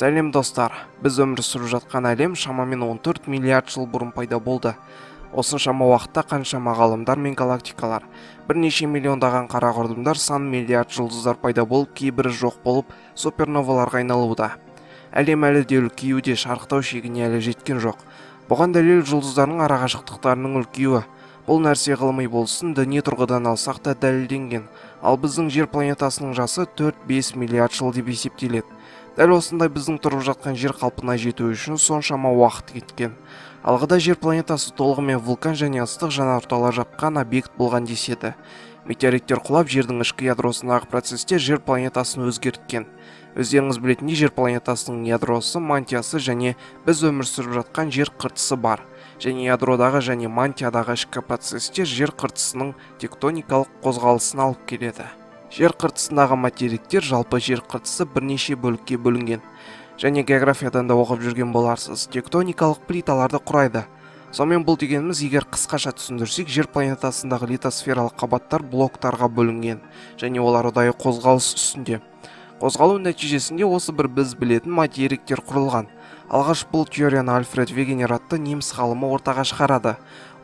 Сәлем достар, біз өмір сүріп жатқан әлем шамамен 14 миллиард жыл бұрын пайда болды. Осыншама уақытта қаншама ғалымдар мен галактикалар, бірнеше миллиондаған қара құрдымдар, сан миллиард жұлдыздар пайда болып, кейбірі жоқ болып, суперноваларға айналуда. Әлем әлі де үлкеюде, шарықтау шегіне әлі жеткен жоқ. Бұған дәлел жұлдыздардың арақашықтықтарының үлкеюі. Бұл нәрсе ғылыми болсын, діни тұрғыдан алсақ та дәлелденген. Ал біздің жер планетасының жасы 4-5 миллиард жыл деп есептеледі. Дәл осындай біздің тұрып жатқан жер қалпына жету үшін соншама уақыт кеткен. Алғада жер планетасы толығымен вулкан және ыстық жанартаулар жапқан объект болған деседі. Метеориттер құлап, жердің ішкі ядросындағы процесстер жер планетасын өзгерткен. Өздеріңіз білетіндей, жер планетасының ядросы, мантиясы және біз өмір сүріп жатқан жер қыртысы бар. Және ядродағы және мантиядағы ішкі процесстер жер қыртысының тектоникалық қозғалысын алып келеді. Жер қыртысындағы материктер, жалпы жер қыртысы бірнеше бөлікке бөлінген. Және географиядан да оқып жүрген боларсыз, тектоникалық плиталарды құрайды. Сонымен бұл дегеніміз, егер қысқаша түсіндірсек, жер планетасындағы литосфералық қабаттар блоктарға бөлінген, және олар ұдайы қозғалыс үстінде. Қозғалу нәтижесінде осы бір біз білетін материктер құрылған. Алғаш бұл теорияны Альфред Вегенер атты неміс ғалымы ортаға шығарады.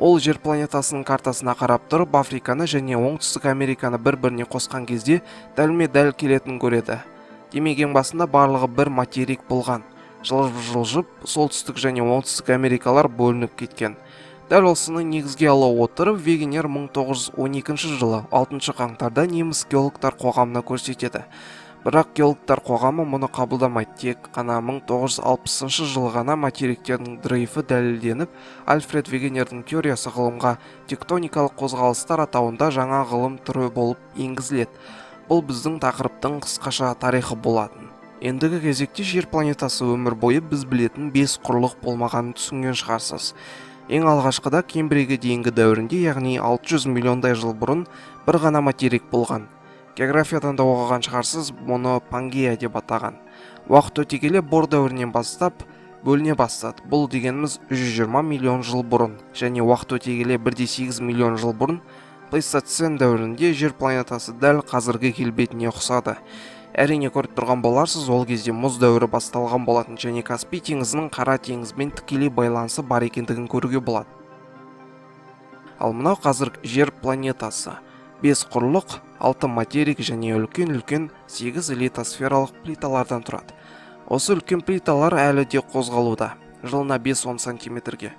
Ол жер планетасының картасына қарап тұрып, Африканы және Оңтүстік Американы бір-біріне қосқан кезде дәлме-дәл келетінін көреді. Демек, ең басында барлығы бір материк болған. Жылжып, солтүстік және оңтүстік Америкалар бөлініп кеткен. Дәл осыны негізге ала отырып, Вегенер 1912 жылы 6 қаңтарда неміс геологтар қоғамына көрсетеді. Бірақ геологтар қоғамы мұны қабылдамайды, тек қана 1960 жылы ғана материктердің дрейфі дәлелденіп, Альфред Вегенердің теориясы ғылымға тектоникалық қозғалыстар атауында жаңа ғылым түрі болып енгізіледі. Бұл біздің тақырыптың қысқаша тарихы болатын. Ендігі кезекте жер планетасы өмір бойы біз білетін 5 құрлық болмағанын түсінген шығарсыз. Ең алғашқыда Кембрийге дейінгі дәуірінде, яғни 600 миллиондай жыл бұрын бір ғана материк болған. Географиядан да оқыған шығарсыз, мұны Пангея деп атаған. Уақыт өте келе Бор дәуірінен бастап бөліне бастады. Бұл дегеніміз 120 миллион жыл бұрын, және уақыт өте келе 1,8 миллион жыл бұрын Плейстоцен дәуірінде жер планетасы дәл қазіргі келбетіне ұқсады. Әрине көріп тұрған боларсыз, ол кезде мұз дәуірі басталған болатын, және Каспий теңізінің Қара теңізбен тікелей байланысы бар екендігін көруге болады. Ал мынау қазір жер планетасы. 5 құрлық, 6 материк және үлкен-үлкен 8 литосфералық плиталардан тұрады. Осы үлкен плиталар әлі де қозғалуда, жылына 5-10 сантиметрге.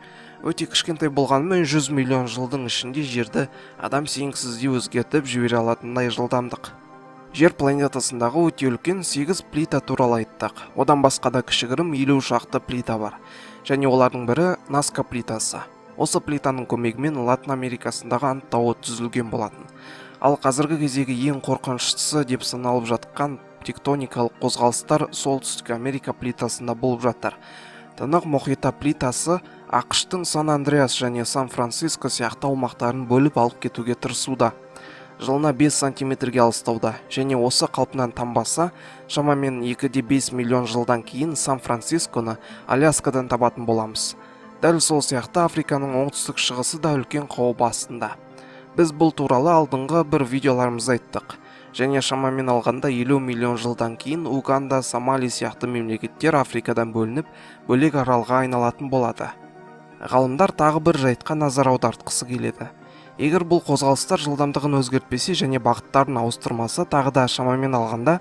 Өте кішкентай болғанымен 100 миллион жылдың ішінде жерді адам сенгісізде өзгертіп жібере алатындай жылдамдық. Жер планетасындағы өте үлкен 8 плита туралы айттық. Одан басқа да кішігірім 50 шақты плита бар. Және олардың бірі Наска плитасы. Осы плитаның көмегімен Латын Америкасындағы Анд тауы түзілген болатын. Ал қазіргі кездегі ең қорқыныштысы деп саналып жатқан тектоникалық қозғалыстар Солтүстік Америка плитасында болып жатыр. Тынық мұхиты плитасы ақш-тың Сан-Андреас және Сан-Франциско сияқты аумақтарын бөліп алып кетуге тырысуда. Жылына 5 сантиметрге алыстауда, және осы қалпынан танбаса, шамамен 2,5 миллион жылдан кейін Сан-Францисконы Аляскадан табатын боламыз. Дәл сол сияқты Африканың оңтүстік шығысы да үлкен қауіп астында. Біз бұл туралы алдыңғы бір видеоларымызда айттық. Және шамамен алғанда 50 миллион жылдан кейін Уганда, Сомали сияқты мемлекеттер Африкадан бөлініп, бөлек аралға айналатын болады. Ғалымдар тағы бір жайтқа назар аудартқысы келеді. Егер бұл қозғалыстар жылдамдығын өзгертпесе және бағыттарын ауыстырмаса, тағы да шамамен алғанда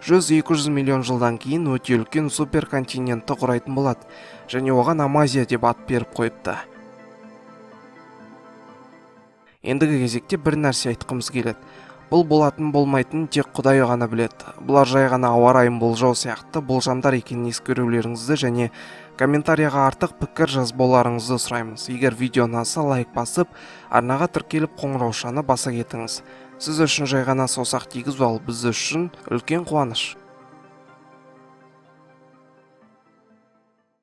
100-200 миллион жылдан кейін өте үлкен суперконтинентті құрайтын болады, және оған Амазия деп ат беріп қойыпты. Ендігі кезекте бір нәрсе айтқымыз келеді. Бұл болатын болмайтын тек Құдай ғана біледі. Бұлар жай ғана ауа райын болжау сияқты болжамдар екенін ескерулеріңізді және комментарияға артық пікір жазбауларыңызды сұраймыз. Егер видео ұнаса, лайк басып, арнаға тіркеліп қоңыраушаны баса кетіңіз. Сіз үшін жай ғана саусақ тигізу, ал біз үшін үлкен қуаныш.